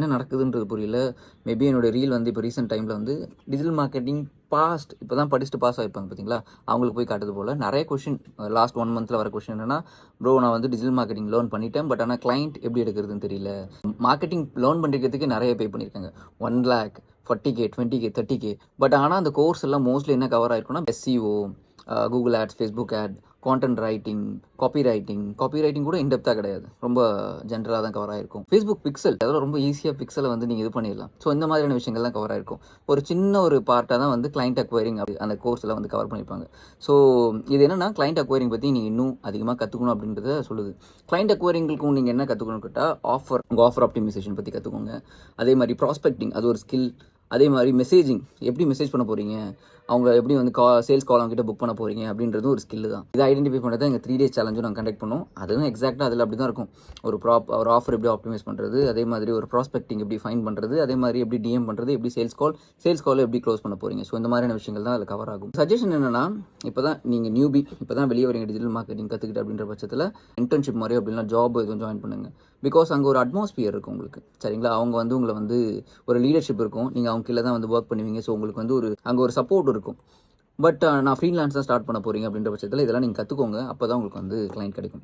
என்ன நடக்குதுன்றது புரியல. மேபி என்னோட ரீல் வந்து இப்போ ரீசென்ட் டைமில் வந்து டிஜிட்டல் மார்க்கெட்டிங் இப்போ தான் படிச்சுட்டு பாஸ் ஆகிருப்பாங்க பார்த்தீங்களா, அவங்களுக்கு போய் காட்டுது போல். நிறைய கொஷின் லாஸ்ட் 1 மந்தில் வர கொஷின் என்னன்னா, ப்ரோ நான் வந்து டிஜிட்டல் மார்க்கெட்டிங் லேர்ன் பண்ணிட்டேன், பட் ஆனால் கிளைண்ட் எப்படி எடுக்கிறதுன்னு தெரியல. மார்க்கெட்டிங் லேர்ன் பண்ணுறதுக்கு நிறைய பே பண்ணியிருக்காங்க, 1 lakh 40K 20K 30K. But ஆனால் அந்த கோர்ஸ் எல்லாம் மோஸ்ட்லி என்ன கவர் ஆயிருக்குன்னா, SEO, Google ads, Facebook ad, content writing, copy writing கூட இன்டெப்த்தாக கிடையாது, ரொம்ப ஜென்ரலாக தான் கவர் ஆகிருக்கும். ஃபேஸ்புக் பிக்சல் அதெல்லாம் ரொம்ப ஈஸியாக பிக்சலை வந்து நீங்கள் இது பண்ணிடலாம். ஸோ இந்த மாதிரியான விஷயங்கள் தான் கவர் ஆகிருக்கும். ஒரு சின்ன ஒரு பார்ட்டாக தான் வந்து கிளைண்ட் அக்வயரிங் அந்த கோர்ஸில் வந்து கவர் பண்ணியிருப்பாங்க. ஸோ இது என்னென்னா, கிளைண்ட் அக்வயரிங் பற்றி நீங்கள் இன்னும் அதிகமாக கற்றுக்கணும் அப்படின்றத சொல்லுது. கிளைண்ட் அக்வயரிங்களுக்கும் நீங்கள் என்ன கற்றுக்கணும் கேட்டால், உங்கள் ஆஃபர் ஆப்டிமைசேஷன் பற்றி கற்றுக்கோங்க. அதே மாதிரி ப்ராஸ்பெக்டிங், அது ஒரு ஸ்கில். அதே மாதிரி மெசேஜிங், எப்படி மெசேஜ் பண்ண போகிறீங்க, அவங்க எப்படி வந்து சேல்ஸ் கால் அவங்ககிட்ட புக் பண்ண போகிறீங்க அப்படின்றது ஒரு ஸ்கில் தான். இதை ஐடென்டிஃபை பண்ணுறது எங்கள் 3 days சேலஞ்சும் நாங்கள் கண்டக்ட் பண்ணோம். அதுவும் எக்ஸாக்டாக அதில் அப்படி தான் இருக்கும். ஒரு ஆஃபர் எப்படி ஆப்டிமைஸ் பண்ணுறது, அதே மாதிரி ஒரு ப்ராஸ்பெக்டிங் எப்படி ஃபைன் பண்ணுறது, அதே மாதிரி எப்படி டிஎம் பண்ணுறது, எப்படி சேல்ஸ் கால் எப்படி க்ளோஸ் பண்ண போகிறீங்க. ஸோ இந்த மாதிரியான விஷயங்கள் தான் அதில் கவர் ஆகும். சஜஷன் என்னென்னா, இப்போ தான் நீங்கள் நியூபி, இப்போ தான் வெளியே வரீங்க டிஜிட்டல் மார்க்கெட்டிங் கற்றுக்கிட்டு அப்படின்ற பட்சத்தில் இன்டர்ன்ஷிப் மாதிரியோ அப்படின்னா ஜாப் எதுவும் ஜாயின் பண்ணுங்கள். பிகாஸ் அங்கே ஒரு அட்மாஸ்பியர் இருக்கும் உங்களுக்கு, சரிங்களா. அவங்க வந்து உங்களை வந்து ஒரு லீடர்ஷிப் இருக்கும், நீங்கள் அவங்க கீழே தான் வந்து ஒர்க் பண்ணுவீங்க. ஸோ உங்களுக்கு வந்து அங்கே ஒரு சப்போர்ட் இருக்கும். பட் நான் ஃப்ரீலான்ஸ் தான் ஸ்டார்ட் பண்ண போகிறீங்க அப்படின்ற பட்சத்தில் இதெல்லாம் நீங்கள் கற்றுக்கோங்க. அப்போ தான் உங்களுக்கு வந்து கிளைண்ட் கிடைக்கும்.